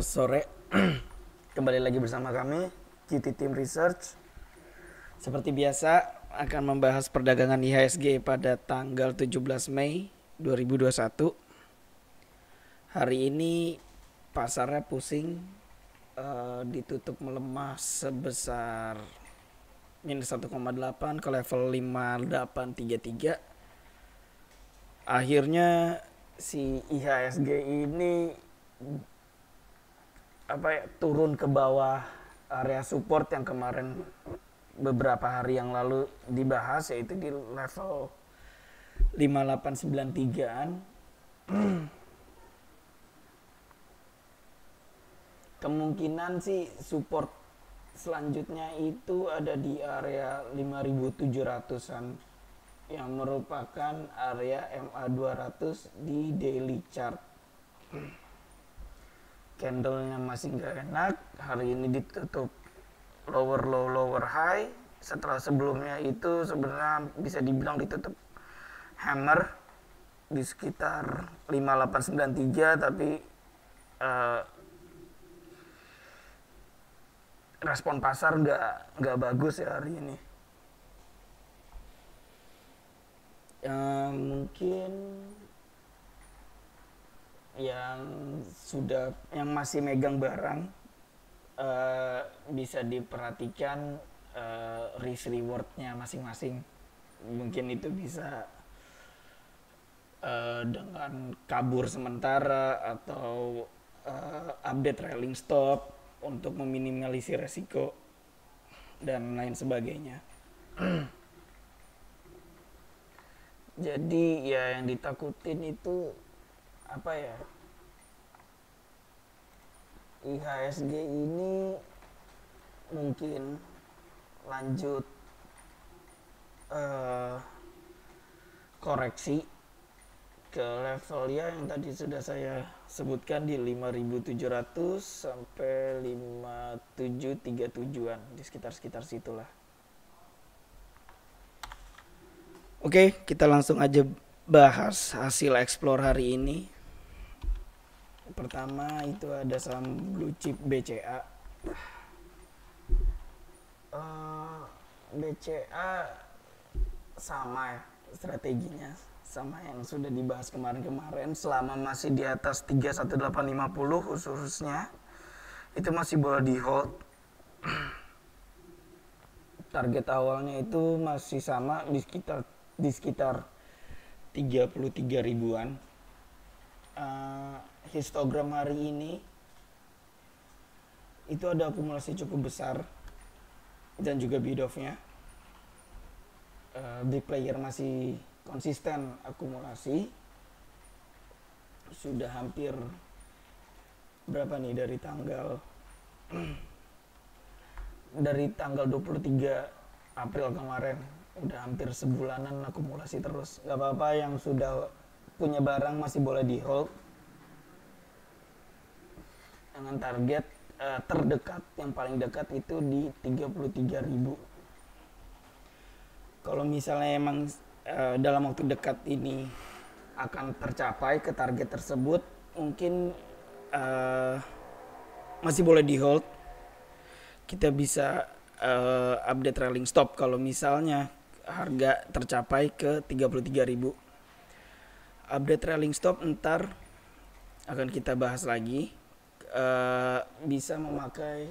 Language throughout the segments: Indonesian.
Sore kembali lagi bersama kami GT Team Research. Seperti biasa akan membahas perdagangan IHSG pada tanggal 17 Mei 2021. Hari ini pasarnya pusing, ditutup melemah sebesar minus 1,8 ke level 5833. Akhirnya si IHSG ini turun ke bawah area support yang kemarin beberapa hari yang lalu dibahas, yaitu di level 5893-an. Kemungkinan sih support selanjutnya itu ada di area 5700-an yang merupakan area MA200 di daily chart. Candlenya masih nggak enak. Hari ini ditutup lower low lower high. Setelah sebelumnya itu sebenarnya bisa dibilang ditutup hammer di sekitar 5893, tapi respon pasar nggak bagus ya hari ini. Mungkin yang masih megang barang bisa diperhatikan risk rewardnya masing-masing. Mungkin itu bisa dengan kabur sementara atau update trailing stop untuk meminimalisir resiko dan lain sebagainya. Jadi ya yang ditakutin itu apa ya, IHSG ini mungkin lanjut koreksi ke level ya yang tadi sudah saya sebutkan di 5700 sampai 5737-an, di sekitar situlah. Oke, kita langsung aja bahas hasil explore hari ini. Pertama itu ada saham blue chip BCA. BCA sama ya strateginya, sama yang sudah dibahas kemarin-kemarin. Selama masih di atas 31850 khususnya, itu masih boleh di hold. Target awalnya itu masih sama di sekitar 33 ribuan. Histogram hari ini itu ada akumulasi cukup besar dan juga bid off-nya. Big player masih konsisten akumulasi. Sudah hampir berapa nih dari tanggal 23 April kemarin, udah hampir sebulanan akumulasi terus. Gak apa-apa, yang sudah punya barang masih boleh di hold dengan target terdekat, yang paling dekat itu di 33.000. Kalau misalnya emang dalam waktu dekat ini akan tercapai ke target tersebut, mungkin masih boleh di hold. Kita bisa update trailing stop kalau misalnya harga tercapai ke 33.000. Update trailing stop ntar akan kita bahas lagi. Bisa memakai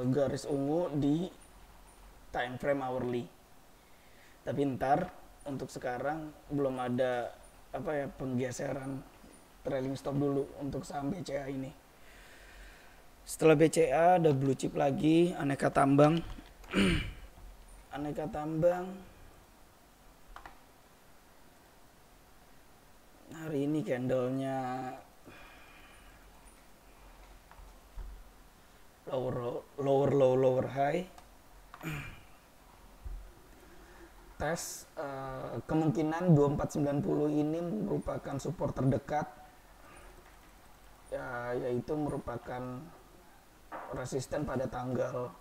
garis ungu di time frame hourly. Tapi ntar untuk sekarang belum ada penggeseran trailing stop dulu untuk saham BCA ini. Setelah BCA ada blue chip lagi, Aneka Tambang. Aneka Tambang hari ini candlenya lower low lower high. Tes kemungkinan 2490 ini merupakan support terdekat, yaitu merupakan resisten pada tanggal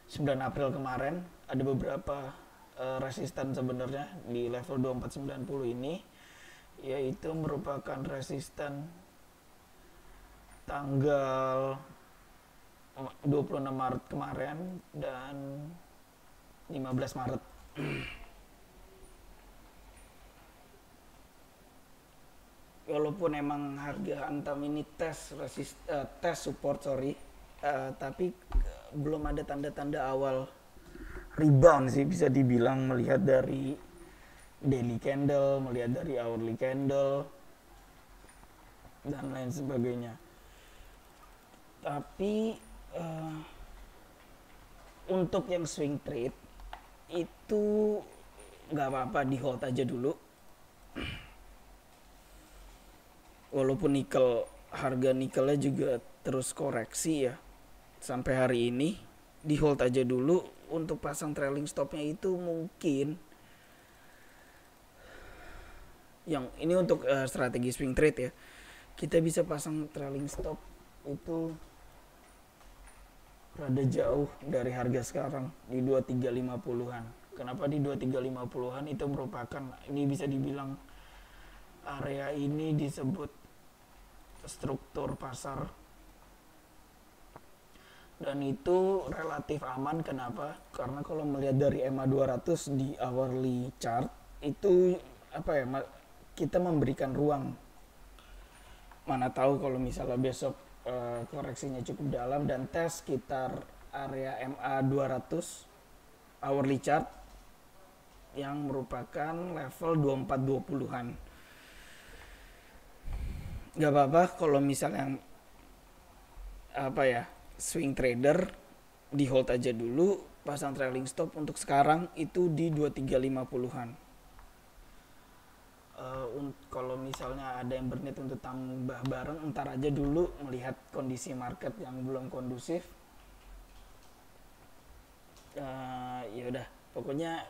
9 April kemarin. Ada beberapa resisten sebenarnya di level 2490 ini, yaitu merupakan resisten tanggal 26 Maret kemarin dan 15 Maret. Walaupun emang harga Antam ini tes support tapi belum ada tanda-tanda awal rebound sih, bisa dibilang, melihat dari daily candle, melihat dari hourly candle dan lain sebagainya. Tapi untuk yang swing trade itu nggak apa-apa, di hold aja dulu. Walaupun harga nikelnya juga terus koreksi ya sampai hari ini, di hold aja dulu. Untuk pasang trailing stopnya itu mungkin yang ini untuk strategi swing trade ya, kita bisa pasang trailing stop itu rada jauh dari harga sekarang di 2350-an. Kenapa di 2350-an? Itu merupakan, ini bisa dibilang area ini disebut struktur pasar, dan itu relatif aman. Kenapa? Karena kalau melihat dari EMA 200 di hourly chart itu kita memberikan ruang. Mana tahu kalau misalnya besok koreksinya cukup dalam dan tes sekitar area MA 200 hourly chart yang merupakan level 2420-an. Gak apa-apa kalau misalnya swing trader di hold aja dulu, pasang trailing stop untuk sekarang itu di 2350-an. Kalau misalnya ada yang berniat untuk tambah bareng, entar aja dulu melihat kondisi market yang belum kondusif. Ya udah, pokoknya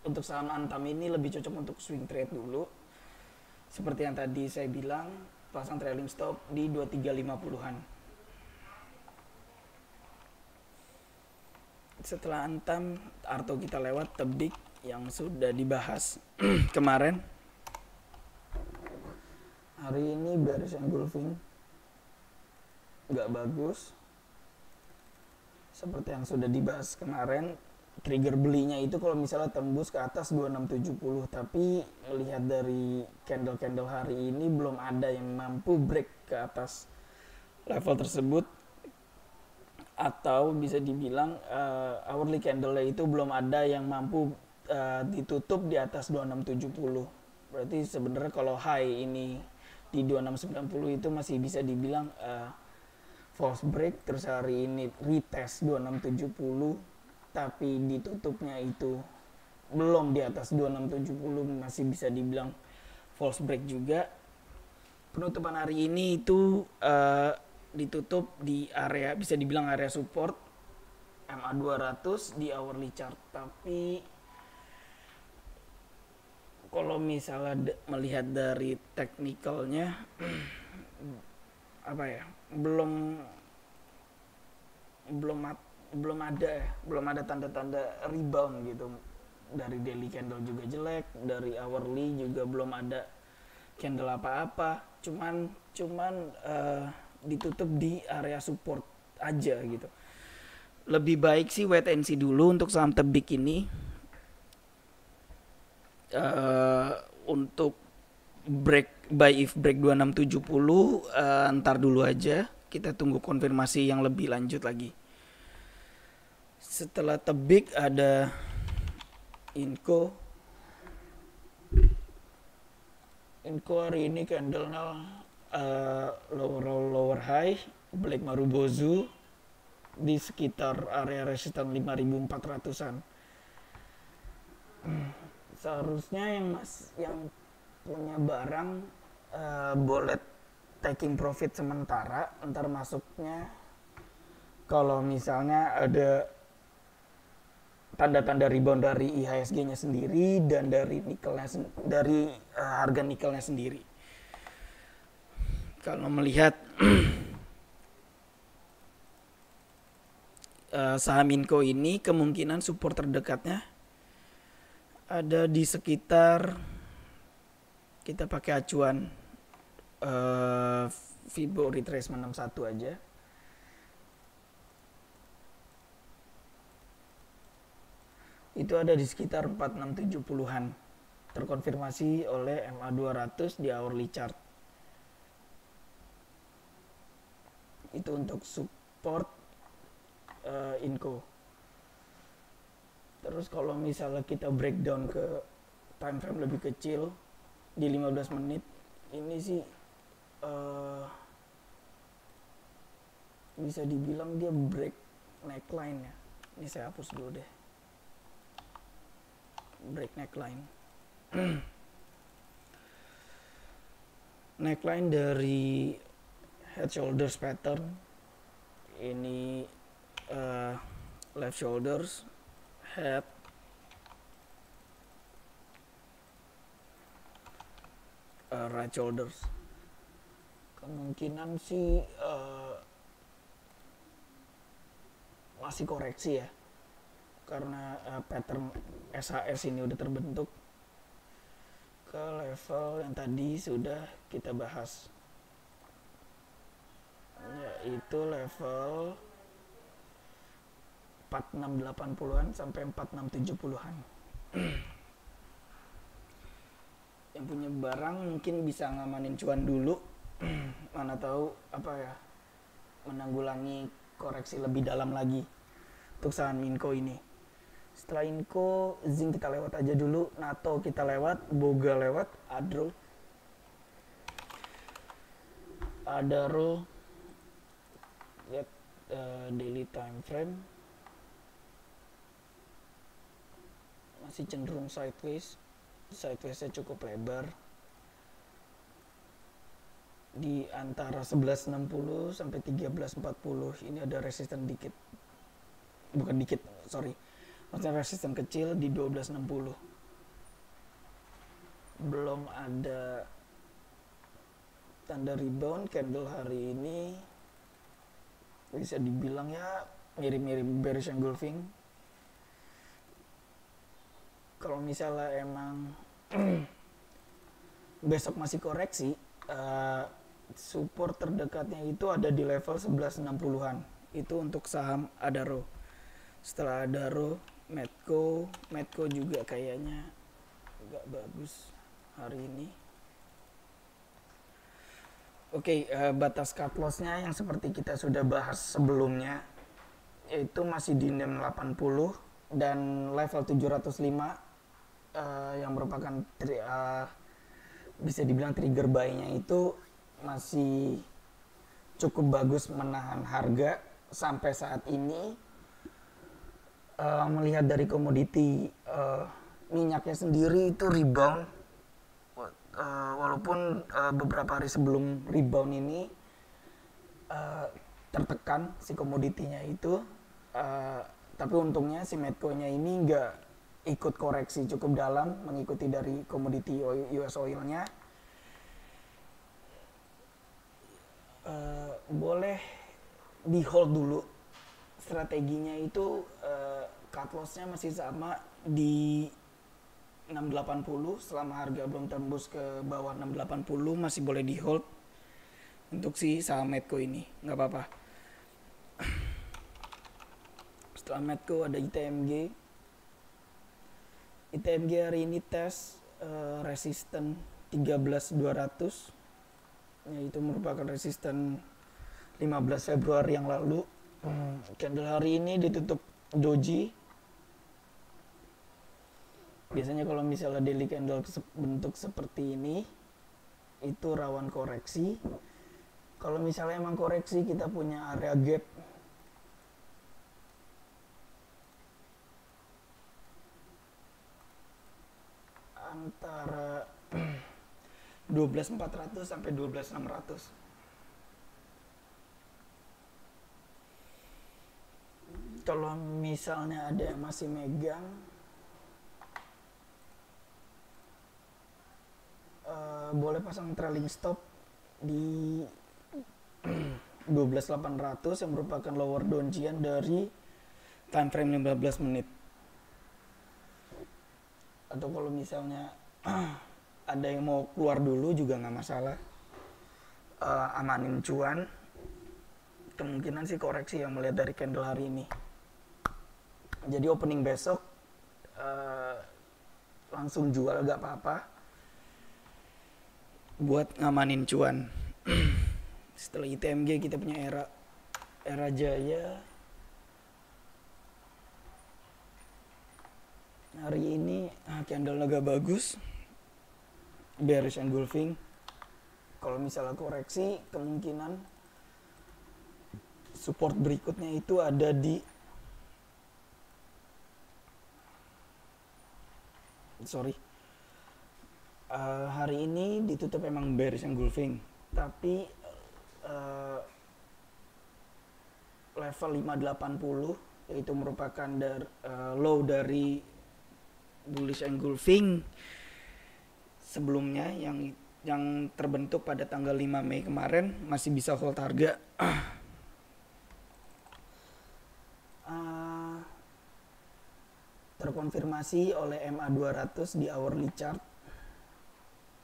untuk saham Antam ini lebih cocok untuk swing trade dulu. Seperti yang tadi saya bilang, pasang trailing stop di 2350-an. Setelah Antam, Arto kita lewat Tebik yang sudah dibahas kemarin. Hari ini bearish engulfing, nggak bagus. Seperti yang sudah dibahas kemarin, trigger belinya itu kalau misalnya tembus ke atas 2670, tapi melihat dari candle-candle hari ini belum ada yang mampu break ke atas level tersebut, atau bisa dibilang hourly candle itu belum ada yang mampu ditutup di atas 2670. Berarti sebenarnya kalau high ini di 2690 itu masih bisa dibilang false break. Terus hari ini retest 2670 tapi ditutupnya itu belum di atas 2670, masih bisa dibilang false break juga. Penutupan hari ini itu ditutup di area, bisa dibilang area support MA 200 di hourly chart. Tapi kalau misalnya melihat dari teknikalnya belum ada tanda-tanda rebound gitu. Dari daily candle juga jelek, dari hourly juga belum ada candle apa-apa, cuman ditutup di area support aja gitu. Lebih baik sih wait and see dulu untuk saham Tebik ini. Untuk buy if break 2670 ntar dulu aja, kita tunggu konfirmasi yang lebih lanjut lagi. Setelah Tebik ada Inco hari ini candle-nya lower high, Black Marubozu di sekitar area resisten 5400-an. Seharusnya yang punya barang boleh taking profit sementara, ntar masuknya kalau misalnya ada tanda-tanda rebound dari IHSG-nya sendiri dan dari nikelnya, dari harga nikelnya sendiri. Kalau melihat saham Inco ini, kemungkinan support terdekatnya ada di sekitar, kita pakai acuan Fibo retracement 61 aja. Itu ada di sekitar 4670-an, terkonfirmasi oleh MA200 di hourly chart. Itu untuk support Inco. Terus kalau misalnya kita breakdown ke time frame lebih kecil di 15 menit, ini sih bisa dibilang dia break neckline ya. Ini saya hapus dulu deh. Break neckline. Neckline dari head shoulders pattern. Ini left shoulders, head, right shoulders. Kemungkinan sih masih koreksi ya, karena pattern SHS ini udah terbentuk ke level yang tadi sudah kita bahas, yaitu level 4680-an sampai 4670-an. Yang punya barang mungkin bisa ngamanin cuan dulu, mana tahu apa ya, menanggulangi koreksi lebih dalam lagi untuk saham Inco ini. Setelah Inco, Zinc kita lewat aja dulu, NATO kita lewat, Boga lewat, Adaro lihat daily time frame masih cenderung sideways-nya cukup lebar di antara 1160 sampai 1340. Ini ada resisten dikit, bukan dikit, sorry, maksudnya resisten kecil di 1260. Belum ada tanda rebound. Candle hari ini bisa dibilang ya mirip-mirip bearish engulfing. Kalau misalnya emang besok masih koreksi, support terdekatnya itu ada di level 1160-an. Itu untuk saham Adaro. Setelah Adaro, Medco juga kayaknya agak bagus hari ini. Oke, batas cut loss-nya yang seperti kita sudah bahas sebelumnya, yaitu masih di 680 dan level 705 yang merupakan bisa dibilang trigger buy-nya itu masih cukup bagus menahan harga sampai saat ini. Melihat dari komoditi minyaknya sendiri itu rebound, walaupun beberapa hari sebelum rebound ini tertekan si komoditinya itu, tapi untungnya si Medco-nya ini nggak ikut koreksi cukup dalam mengikuti dari komoditi US oil-nya. Boleh di hold dulu. Strateginya itu cut loss-nya masih sama di 680. Selama harga belum tembus ke bawah 680 masih boleh di hold untuk si saham Medco ini, nggak apa-apa. Setelah Medco ada ITMG. ITMG hari ini tes resisten 13.200, yaitu merupakan resisten 15 Februari yang lalu. Candle hari ini ditutup doji. Biasanya kalau misalnya daily candle bentuk seperti ini itu rawan koreksi. Kalau misalnya emang koreksi, kita punya area gap antara 12.400 sampai 12.600. Kalau misalnya ada yang masih megang, boleh pasang trailing stop di 12.800 yang merupakan lower downjian dari time frame 15 menit. Atau kalau misalnya ada yang mau keluar dulu juga nggak masalah. amanin cuan. Kemungkinan sih koreksi yang melihat dari candle hari ini. Jadi opening besok langsung jual gak apa-apa buat ngamanin cuan. Setelah ITMG kita punya era jaya. Hari ini candle agak bagus, bearish engulfing. Kalau misalnya koreksi, kemungkinan support berikutnya itu ada di hari ini ditutup emang bearish engulfing, tapi level 580 yaitu merupakan low dari bullish engulfing sebelumnya yang terbentuk pada tanggal 5 Mei kemarin masih bisa hold harga. Terkonfirmasi oleh MA200 di hourly chart.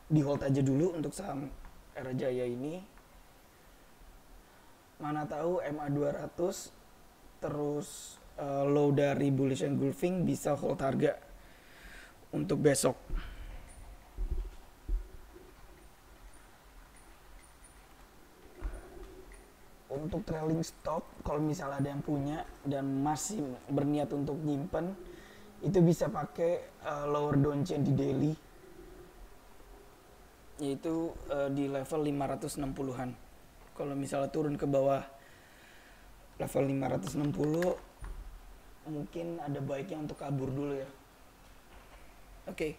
Di hold aja dulu untuk saham Era Jaya ini. Mana tahu MA200 terus low dari bullish engulfing bisa hold harga untuk besok. Untuk trailing stop, kalau misalnya ada yang punya dan masih berniat untuk nyimpen, itu bisa pakai lower downtrend di daily, yaitu di level 560-an. Kalau misalnya turun ke bawah level 560, mungkin ada baiknya untuk kabur dulu ya. Oke.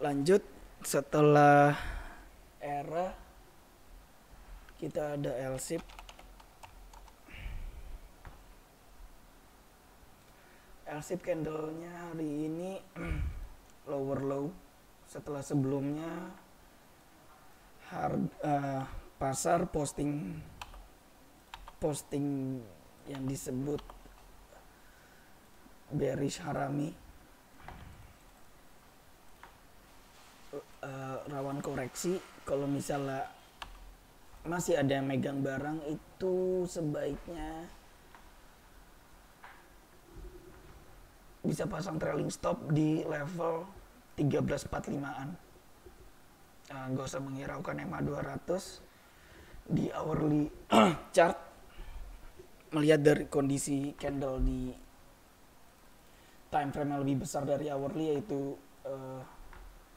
Lanjut, setelah Era kita ada LSIP. LSIP candlenya hari ini lower low setelah sebelumnya pasar posting yang disebut bearish harami, rawan koreksi. Kalau misalnya masih ada yang megang barang, itu sebaiknya bisa pasang trailing stop di level 1345-an. Gak usah menghiraukan MA200. Di hourly chart, melihat dari kondisi candle di time frame yang lebih besar dari hourly, yaitu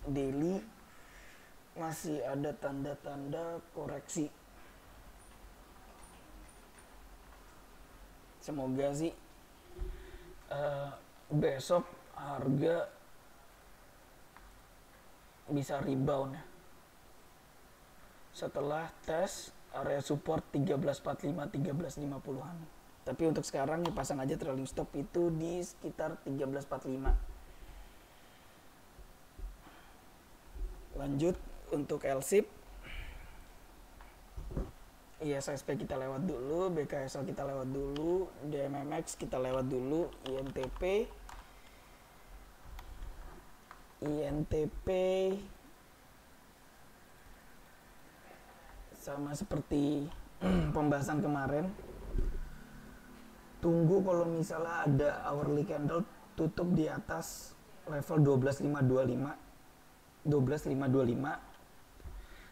daily, masih ada tanda-tanda koreksi. Semoga sih besok harga bisa rebound ya, setelah tes area support 1345 1350-an. Tapi untuk sekarang pasang aja trailing stop itu di sekitar 1345. Lanjut untuk LSIP, ISSP kita lewat dulu, BKSL kita lewat dulu, DMMX kita lewat dulu, INTP sama seperti pembahasan kemarin. Tunggu kalau misalnya ada hourly candle tutup di atas level 12525.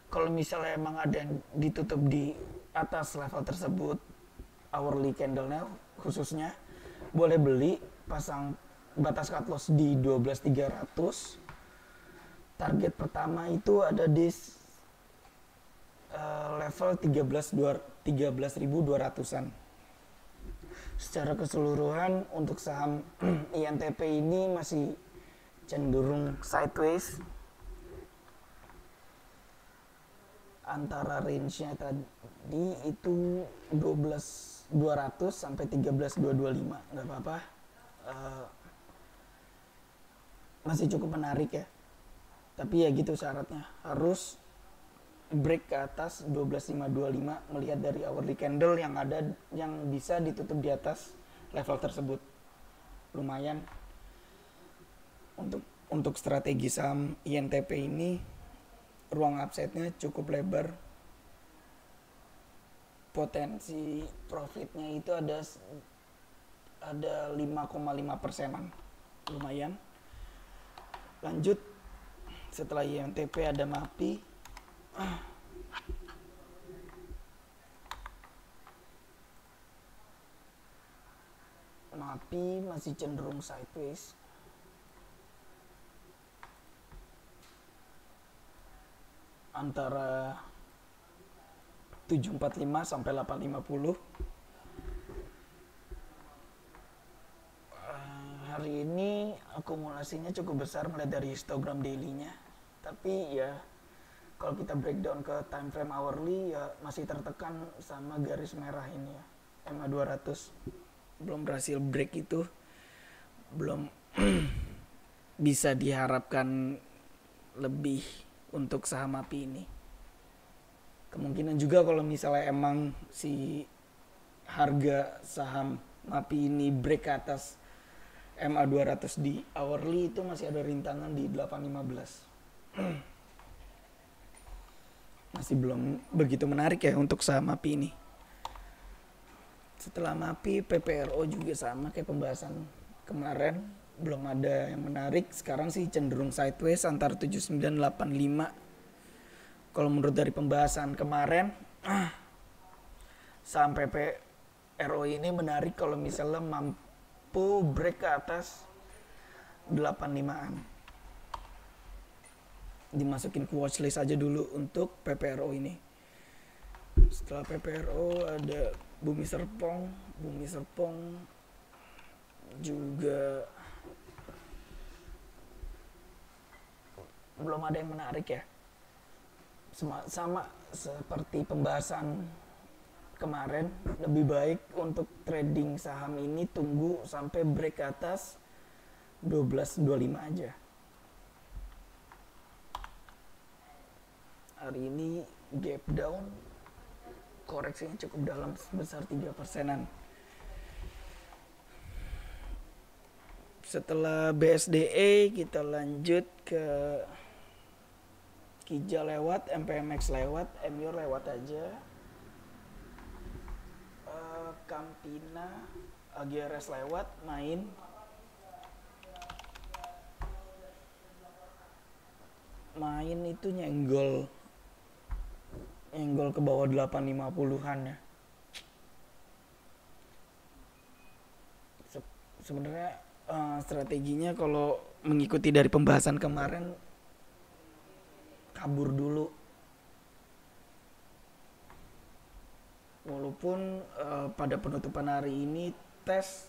Kalau misalnya emang ada yang ditutup di atas level tersebut, hourly candle-nya khususnya, boleh beli, pasang batas cut loss di 12300. Target pertama itu ada di level 13.200-an. Secara keseluruhan untuk saham INTP ini masih cenderung sideways. Antara range-nya tadi itu 12.200 sampai 13.225, nggak apa-apa. Masih cukup menarik ya. Tapi ya gitu syaratnya, harus break ke atas 12.525 melihat dari hourly candle yang ada yang bisa ditutup di atas level tersebut. Lumayan untuk strategi saham INTP ini, ruang upside-nya cukup lebar. potensi profitnya itu ada 5,5%-an, lumayan. Lanjut, setelah IMTP ada MAPI. MAPI masih cenderung sideways. Antara 745 sampai 850. Hari ini akumulasinya cukup besar melihat dari histogram daily-nya. Tapi ya kalau kita breakdown ke time frame hourly ya masih tertekan sama garis merah ini ya, MA 200. Belum berhasil break itu, belum bisa diharapkan lebih untuk saham MAPI ini. Kemungkinan juga kalau misalnya emang si harga saham MAPI ini break ke atas MA 200 di hourly, itu masih ada rintangan di 815. Masih belum begitu menarik ya untuk saham MAPI ini. Setelah MAPI, PPRO juga sama kayak pembahasan kemarin, belum ada yang menarik. Sekarang sih cenderung sideways antara 7985. Kalau menurut dari pembahasan kemarin, saham PPRO ini menarik kalau misalnya mampu break ke atas 85-an. Dimasukin ke watchlist aja dulu untuk PPRO ini. Setelah PPRO ada Bumi Serpong juga belum ada yang menarik ya. Sama seperti pembahasan kemarin, lebih baik untuk trading saham ini tunggu sampai break ke atas 1225 aja. Hari ini gap down, koreksinya cukup dalam sebesar 3%-an. Setelah BSDE kita lanjut ke Kija lewat, MPMX lewat, MYOR lewat aja. Campina, AGRS lewat, main. Main itu nyenggol ke bawah 850-an ya. Sebenarnya strateginya kalau mengikuti dari pembahasan kemarin, kabur dulu. Walaupun pada penutupan hari ini tes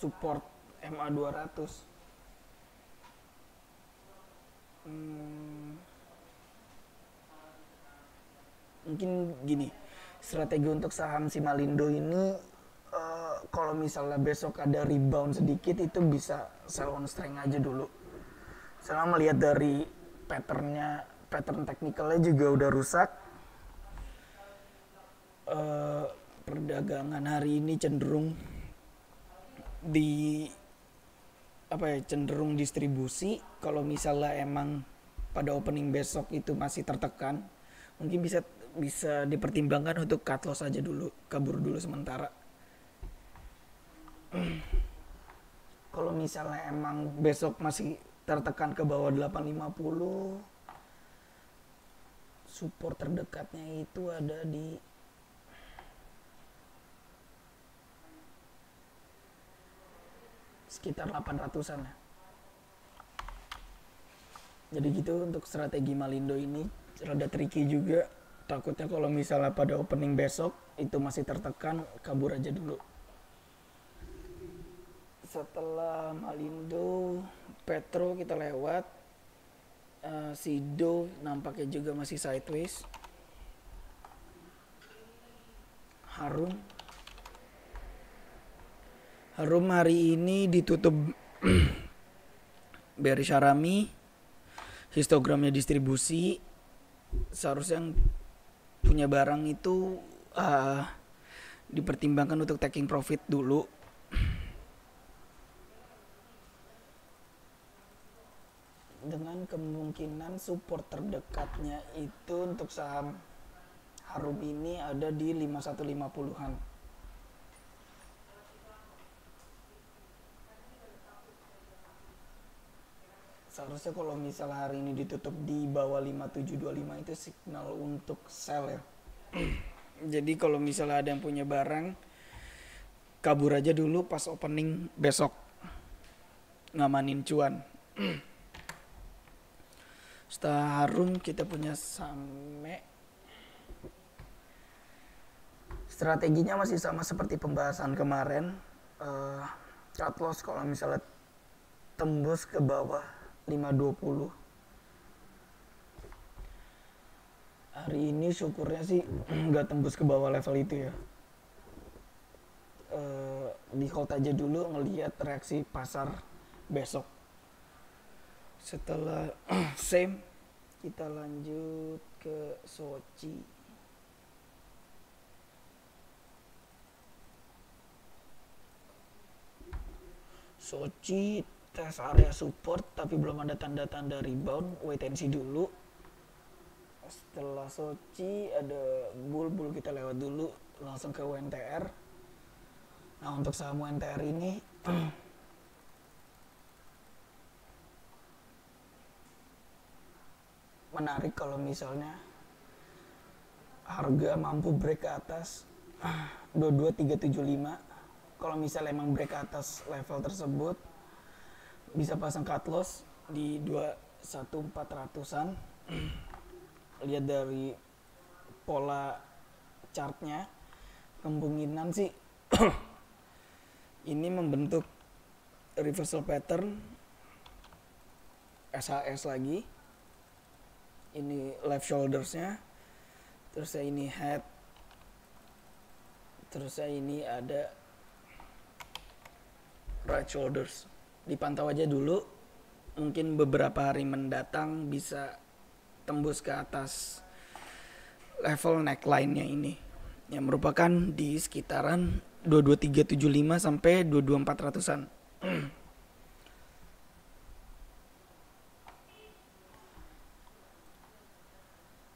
support MA 200. Mungkin gini, strategi untuk saham Simalindo ini kalau misalnya besok ada rebound sedikit itu bisa sell on strength aja dulu. Saya melihat dari pattern teknikalnya juga udah rusak. Perdagangan hari ini cenderung cenderung distribusi. Kalau misalnya emang pada opening besok itu masih tertekan, mungkin bisa dipertimbangkan untuk cut loss aja dulu, kabur dulu sementara. Kalau misalnya emang besok masih tertekan ke bawah 850, support terdekatnya itu ada di sekitar 800-an ya. Jadi gitu untuk strategi Malindo ini, rada tricky juga. Takutnya kalau misalnya pada opening besok itu masih tertekan, kabur aja dulu. Setelah Malindo, Petro kita lewat. Sido nampaknya juga masih sideways. Harum hari ini ditutup bearish harami, histogramnya distribusi. Seharusnya yang punya barang itu dipertimbangkan untuk taking profit dulu. Dengan kemungkinan support terdekatnya itu untuk saham harum ini ada di 5150-an. Seharusnya kalau misalnya hari ini ditutup di bawah 5725 itu signal untuk sell ya. Jadi kalau misalnya ada yang punya barang, kabur aja dulu pas opening besok, ngamanin cuan. Setelah harum kita punya Same. Strateginya masih sama seperti pembahasan kemarin. Cut loss kalau misalnya tembus ke bawah 520. Hari ini syukurnya sih nggak tembus ke bawah level itu ya. Di hold aja dulu ngelihat reaksi pasar besok. Setelah same, kita lanjut ke Soci. Soci tes area support tapi belum ada tanda-tanda rebound, wait and see dulu. Setelah Soci ada bull kita lewat dulu, langsung ke WNTR. Nah untuk saham WNTR ini menarik kalau misalnya harga mampu break ke atas 22375. Kalau misalnya emang break ke atas level tersebut, bisa pasang cut loss di 21400-an. Lihat dari pola chartnya, kemungkinan sih ini membentuk reversal pattern SHS lagi. Ini left shouldersnya, terus ini head, terus ini ada right shoulders. Dipantau aja dulu, mungkin beberapa hari mendatang bisa tembus ke atas level neckline-nya ini, yang merupakan di sekitaran 22375 sampai 22400-an.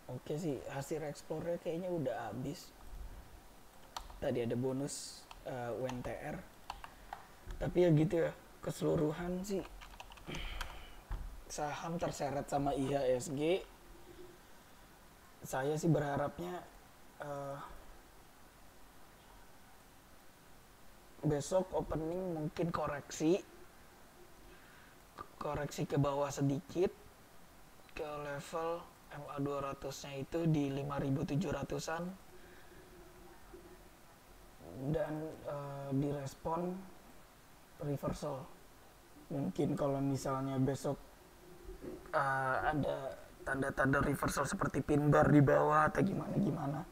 Oke sih, hasil explore kayaknya udah habis. Tadi ada bonus WNTR. Tapi ya gitu ya, keseluruhan sih saham terseret sama IHSG. Saya sih berharapnya besok opening mungkin koreksi ke bawah sedikit ke level MA 200-nya itu di 5700-an dan direspon reversal. Mungkin kalau misalnya besok ada tanda-tanda reversal seperti pin bar di bawah atau gimana,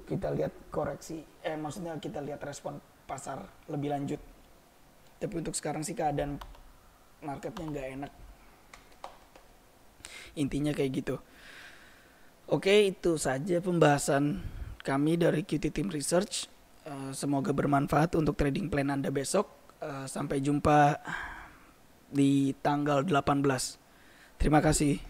kita lihat koreksi, maksudnya kita lihat respon pasar lebih lanjut. Tapi untuk sekarang sih keadaan marketnya nggak enak, intinya kayak gitu. Oke, itu saja pembahasan kami dari QT Team Research. Semoga bermanfaat untuk trading plan Anda besok. Sampai jumpa di tanggal 18. Terima kasih.